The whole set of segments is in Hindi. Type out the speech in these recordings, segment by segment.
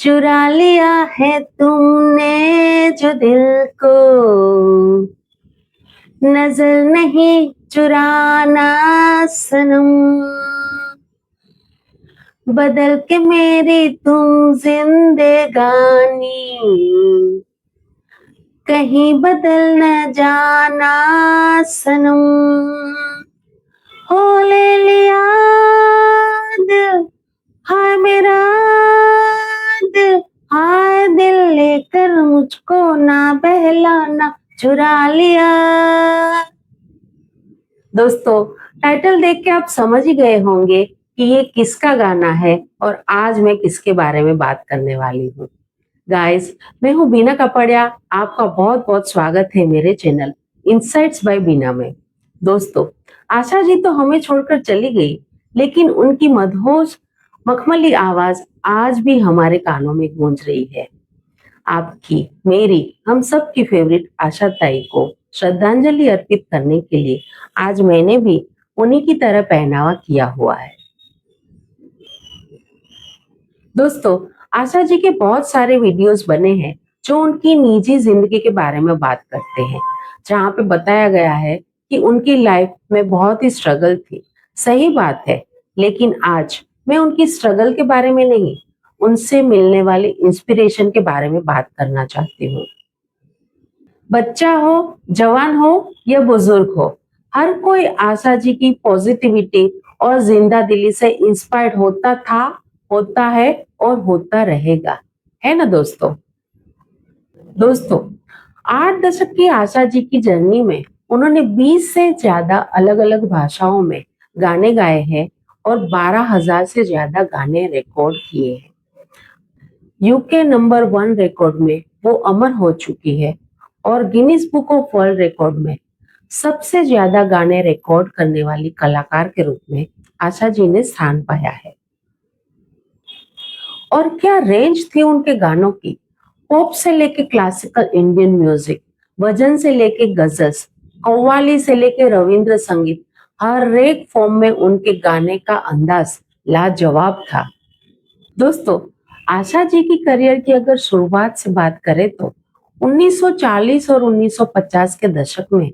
चुरा लिया है तुमने जो दिल को, नजर नहीं चुराना सनम, बदल के मेरी तुम जिंदगानी, कहीं बदल न जाना सनम। हो ले लिया दिल, हाय मेरा दिल, हाय दिल लेकर मुझको ना बहलाना, चुरा लिया। दोस्तों, टाइटल देख के आप समझ ही गए होंगे कि ये किसका गाना है और आज मैं किसके बारे में बात करने वाली हूँ। गाइस, मैं हूँ बीना कपड़िया। आपका बहुत बहुत स्वागत है मेरे चैनल इनसाइट्स बाय बीना में। दोस्तों, आशा जी तो हमें छोड़कर चली गई, लेकिन उनकी मधुर मखमली आवाज आज भी हमारे कानों में गूंज रही है। आपकी, मेरी, हम सब की फेवरेट आशा ताई को श्रद्धांजलि अर्पित करने के लिए आज मैंने भी उन्हीं की तरह पहनावा किया हुआ है। दोस्तों, आशा जी के बहुत सारे वीडियोस बने हैं जो उनकी निजी जिंदगी के बारे में बात करते हैं, जहाँ पे बताया गया है कि उनकी लाइफ में बहुत ही स्ट्रगल थी। सही बात है, लेकिन आज मैं उनकी स्ट्रगल के बारे में नहीं, उनसे मिलने वाले इंस्पिरेशन के बारे में बात करना चाहती हूँ। बच्चा हो, जवान हो या बुजुर्ग हो, हर कोई आशा जी की पॉजिटिविटी और जिंदा दिली से इंस्पायर्ड होता था, होता है और होता रहेगा, है ना दोस्तों। दोस्तों, 8 दशक की आशा जी की जर्नी में उन्होंने 20 से ज्यादा अलग अलग भाषाओं में गाने गाए हैं और 12,000 से ज्यादा गाने रिकॉर्ड किए हैं। यूके नंबर 1 रिकॉर्ड में वो अमर हो चुकी है और Guinness book of world record में सबसे ज्यादा गाने रिकॉर्ड करने वाली कलाकार के रूप में आशा जी ने स्थान पाया है। और क्या रेंज थी उनके गानों की। पॉप से लेके क्लासिकल इंडियन म्यूजिक, भजन से लेके गजल्स, कव्वाली से लेके रविंद्र संगीत, हर एक फॉर्म में उनके गाने का अंदाज लाजवाब था। दोस्तों, आशा जी की करियर की अगर शुरुआत से बात करें तो 1940 और 1950 के दशक में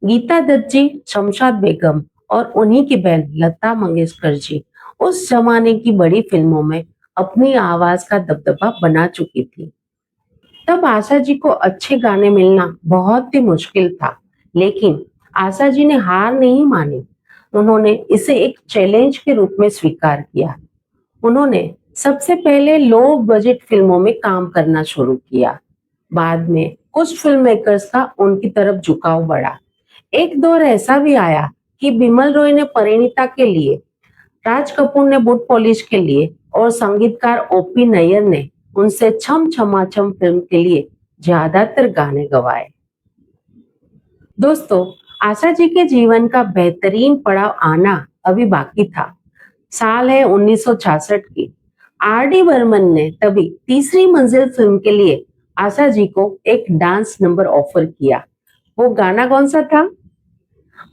गीता दत्त जी, शमशाद बेगम और उन्हीं की बहन लता मंगेशकर जी उस जमाने की बड़ी फिल्मों में अपनी आवाज का दबदबा बना चुकी थी। तब आशा जी को अच्छे गाने मिलना बहुत ही मुश्किल था, लेकिन आशा जी ने हार नहीं मानी। उन्होंने इसे एक चैलेंज के रूप में स्वीकार किया। उन्होंने सबसे पहले लो बजट फिल्मों में काम करना शुरू किया। बाद में कुछ फिल्म मेकर्स का उनकी तरफ झुकाव बढ़ा। एक दौर ऐसा भी आया कि बिमल रॉय ने परिणीता के लिए, राज कपूर ने बूट पॉलिश के लिए और संगीतकार ओपी नैयर ने उनसे छम छमाछम फिल्म के लिए ज्यादातर गाने गवाए। दोस्तों, आशा जी के जीवन का बेहतरीन पड़ाव आना अभी बाकी था। साल है 1966 की। आर डी बर्मन ने तभी तीसरी मंजिल फिल्म के लिए आशा जी को एक डांस नंबर ऑफर किया। वो गाना कौन सा था?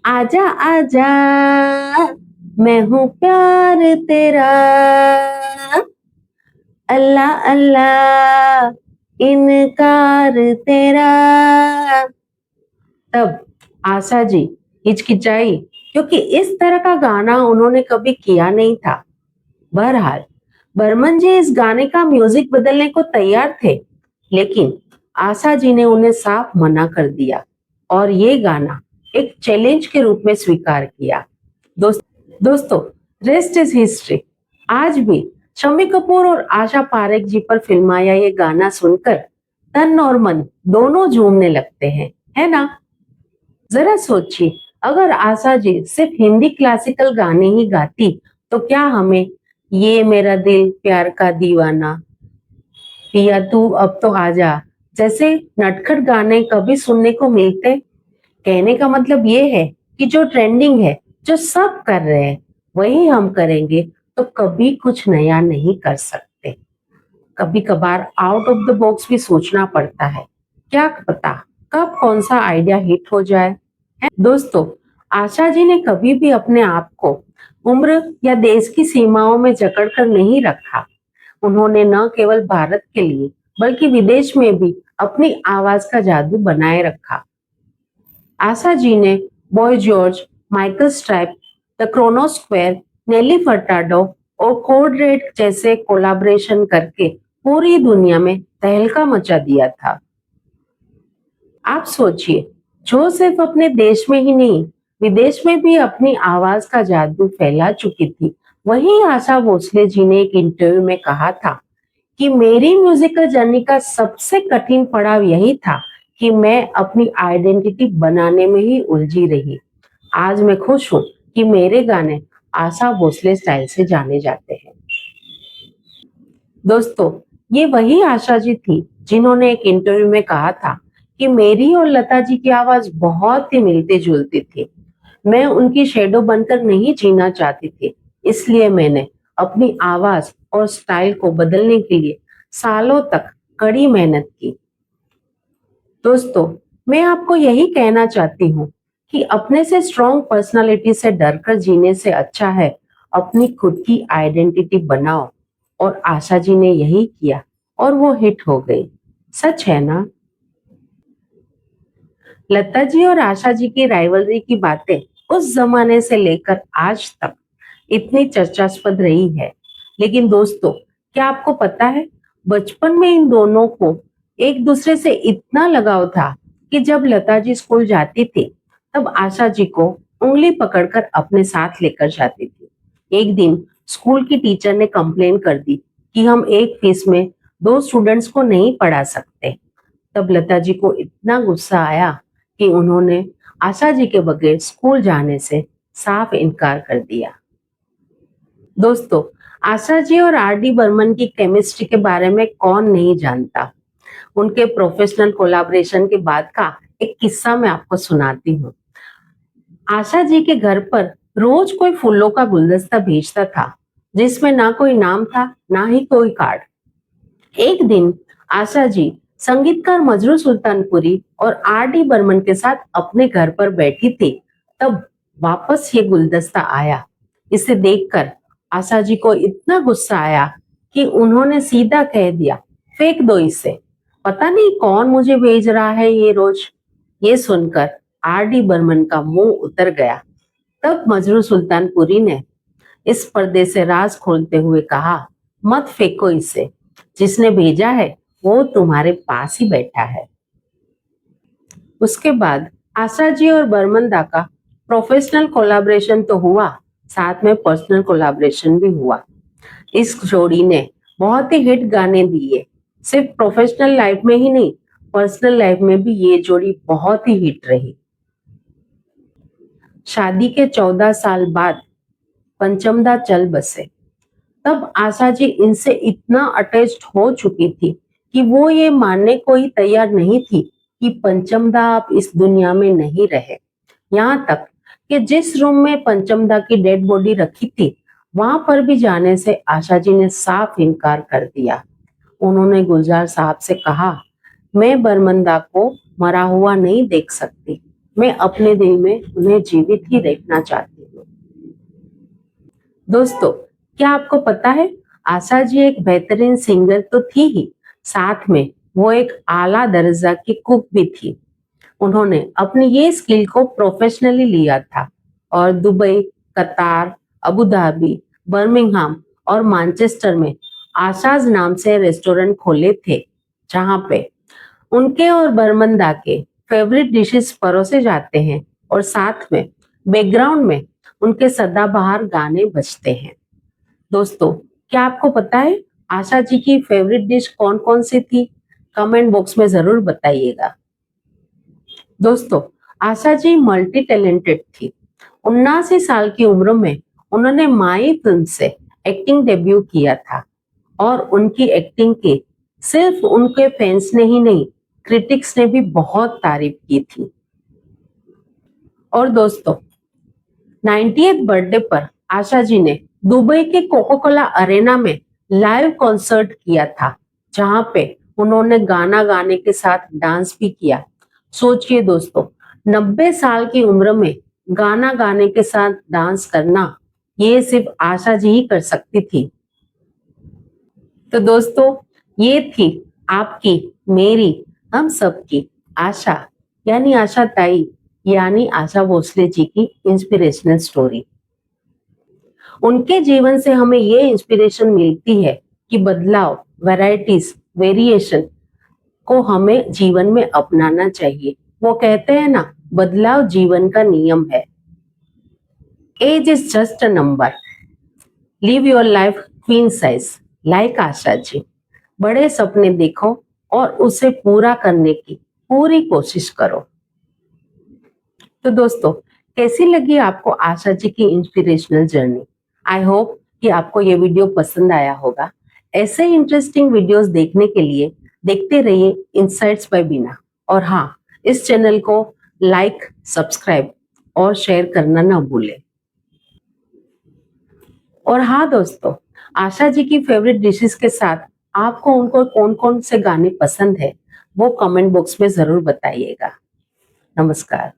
आजा आजा मैं हूँ प्यार तेरा, अल्लाह अल्लाह इनकार तेरा। तब आशा जी हिचकिचाई, क्योंकि इस तरह का गाना उन्होंने कभी किया नहीं था। बहरहाल, बर्मन जी इस गाने का म्यूजिक बदलने को तैयार थे, लेकिन आशा जी ने उन्हें साफ मना कर दिया और ये गाना एक चैलेंज के रूप में स्वीकार किया। दोस्तों, रेस्ट इज हिस्ट्री। आज भी शम्मी कपूर और आशा पारेख जी पर फिल्माया ये गाना सुनकर तन और मन दोनों झूमने लगते हैं, है ना। जरा सोचिए, अगर आशा जी सिर्फ हिंदी क्लासिकल गाने ही गाती तो क्या हमें ये मेरा दिल प्यार का दीवाना, पिया तू अब तो आजा जैसे नटखट गाने कभी सुनने को मिलते। कहने का मतलब ये है कि जो ट्रेंडिंग है, जो सब कर रहे हैं, वही हम करेंगे तो कभी कुछ नया नहीं कर सकते। कभी कभार आउट ऑफ द बॉक्स भी सोचना पड़ता है। क्या पता कब कौन सा आइडिया हिट हो जाए। दोस्तों, आशा जी ने कभी भी अपने आप को उम्र या देश की सीमाओं में जकड़ कर नहीं रखा। उन्होंने न केवल भारत के लिए बल्कि विदेश में भी अपनी आवाज का जादू बनाए रखा। आशा जी ने Boy George, Michael Stipe, the Kronos Quartet, Nelly Furtado और कोड रेड जैसे कोलाब्रेशन करके पूरी दुनिया में तहलका मचा दिया था। आप सोचिए, जो सिर्फ अपने देश में ही नहीं, विदेश में भी अपनी आवाज का जादू फैला चुकी थी, वही आशा भोसले जी ने एक इंटरव्यू में कहा था कि मेरी म्यूजिकल जर्नी का सबसे कठिन पड़ाव यही था कि मैं अपनी आइडेंटिटी बनाने में ही उलझी रही। आज मैं खुश हूँ कि मेरे गाने आशा भोसले स्टाइल से जाने जाते हैं। दोस्तों, ये वही आशा जी थी जिन्होंने एक इंटरव्यू में कहा था कि मेरी और लता जी की आवाज बहुत ही मिलती जुलती थी। मैं उनकी शेडो बनकर नहीं जीना चाहती थी, इसलिए मैंने अपनी आवाज और स्टाइल को बदलने के लिए सालों तक कड़ी मेहनत की। दोस्तों, मैं आपको यही कहना चाहती हूँ कि अपने से स्ट्रॉन्ग पर्सनालिटी से डरकर जीने से अच्छा है अपनी खुद की आइडेंटिटी बनाओ। और आशा जी ने यही किया और वो हिट हो गई। सच है ना? लता जी और आशा जी की राइवलरी की बातें उस जमाने से लेकर आज तक इतनी चर्चास्पद रही है। लेकिन दोस्तों, क्या आपको पता है, बचपन में इन दोनों को एक दूसरे से इतना लगाव था कि जब लता जी स्कूल जाती थी, तब आशा जी को उंगली पकड़कर अपने साथ लेकर जाती थी। एक दिन स्कूल की टीचर ने कंप्लेन कर दी कि हम एक फीस में दो स्टूडेंट्स को नहीं पढ़ा सकते। तब लता जी को इतना गुस्सा आया कि उन्होंने आशा जी के बगैर स्कूल जाने से साफ इनकार कर दिया। दोस्तों, आशा जी और आर डी बर्मन की केमिस्ट्री के बारे में कौन नहीं जानता। उनके प्रोफेशनल कोलैबोरेशन के बाद का एक किस्सा मैं आपको सुनाती हूँ। आशा जी के घर पर रोज कोई फूलों का गुलदस्ता भेजता था, जिसमें ना कोई नाम था ना ही कोई कार्ड। एक दिन आशा जी संगीतकार मजरू सुल्तानपुरी और आर डी बर्मन के साथ अपने घर पर बैठी थी, तब वापस ये गुलदस्ता आया। इसे देखकर आशा जी को इतना गुस्सा आया कि उन्होंने सीधा कह दिया, फेंक दो इसे, पता नहीं कौन मुझे भेज रहा है ये रोज। ये सुनकर आर डी बर्मन का मुंह उतर गया। तब मजरू सुल्तानपुरी ने इस पर्दे से राज खोलते हुए कहा, मत फेंको इसे, जिसने भेजा है वो तुम्हारे पास ही बैठा है। उसके बाद आशा जी और बर्मन दा का प्रोफेशनल कोलैबोरेशन तो हुआ, साथ में पर्सनल कोलैबोरेशन भी हुआ। इस जोड़ी ने बहुत ही हिट गाने दिए। सिर्फ प्रोफेशनल लाइफ में ही नहीं, पर्सनल लाइफ में भी ये जोड़ी बहुत ही हिट रही। शादी के 14 साल बाद पंचमदा चल बसे। तब आशा जी इनसे इतना अटैच्ड हो चुकी थी कि वो ये मानने को ही तैयार नहीं थी कि पंचमदा अब इस दुनिया में नहीं रहे। यहाँ तक कि जिस रूम में पंचमदा की डेड बॉडी रखी थी, वहां पर भी जाने से आशा जी ने साफ इनकार कर दिया। उन्होंने गुलजार साहब से कहा, मैं बरमंदा को मरा हुआ नहीं देख सकती, मैं अपने दिल में उन्हें जीवित ही देखना चाहती हूँ। दोस्तों, क्या आपको पता है, आशा जी एक बेहतरीन सिंगर तो थी ही, साथ में वो एक आला दर्जा की कुक भी थी। उन्होंने अपनी ये स्किल को प्रोफेशनली लिया था और दुबई, कतार, अबू धाबी, बर्मिंघम और मैनचेस्टर में आशाज नाम से रेस्टोरेंट खोले थे, जहां पे उनके और बर्मंदा के फेवरेट डिशेस परोसे जाते हैं और साथ में बैकग्राउंड में उनके सदाबहार गाने बजते हैं। दोस्तों, क्या आपको पता है आशा जी की फेवरेट डिश कौन कौन सी थी? कमेंट बॉक्स में जरूर बताइएगा। दोस्तों, आशा जी मल्टी टैलेंटेड थी। 79 साल की उम्र में उन्होंने माई फिल्म से एक्टिंग डेब्यू किया था और उनकी एक्टिंग की सिर्फ उनके फैंस ने ही नहीं, क्रिटिक्स ने भी बहुत तारीफ की थी। और दोस्तों, 90th बर्थडे पर आशा जी ने दुबई के कोका कोला अरेना में लाइव कॉन्सर्ट किया था, जहां पे उन्होंने गाना गाने के साथ डांस भी किया। सोचिए दोस्तों, 90 साल की उम्र में गाना गाने के साथ डांस करना, ये सिर्फ आशा जी ही कर सकती थी। तो दोस्तों, ये थी आपकी, मेरी, हम सबकी आशा, यानी आशा ताई, यानी आशा भोसले जी की इंस्पिरेशनल स्टोरी। उनके जीवन से हमें ये इंस्पिरेशन मिलती है कि बदलाव, वैरायटीज, वेरिएशन को हमें जीवन में अपनाना चाहिए। वो कहते हैं ना, बदलाव जीवन का नियम है। Age is just a number, live your life queen size, like Asha ji. बड़े सपने देखो और उसे पूरा करने की पूरी कोशिश करो। तो दोस्तों, कैसी लगी आपको आशा जी की इंस्पिरेशनल जर्नी? आई होप कि आपको ये वीडियो पसंद आया होगा। ऐसे इंटरेस्टिंग वीडियोस देखने के लिए देखते रहिए इनसाइट्स बाय बीना। और हाँ, इस चैनल को लाइक, सब्सक्राइब और शेयर करना ना भूलें। और हाँ दोस्तों, आशा जी की फेवरेट डिशेस के साथ आपको उनको कौन कौन से गाने पसंद है, वो कमेंट बॉक्स में जरूर बताइएगा। नमस्कार।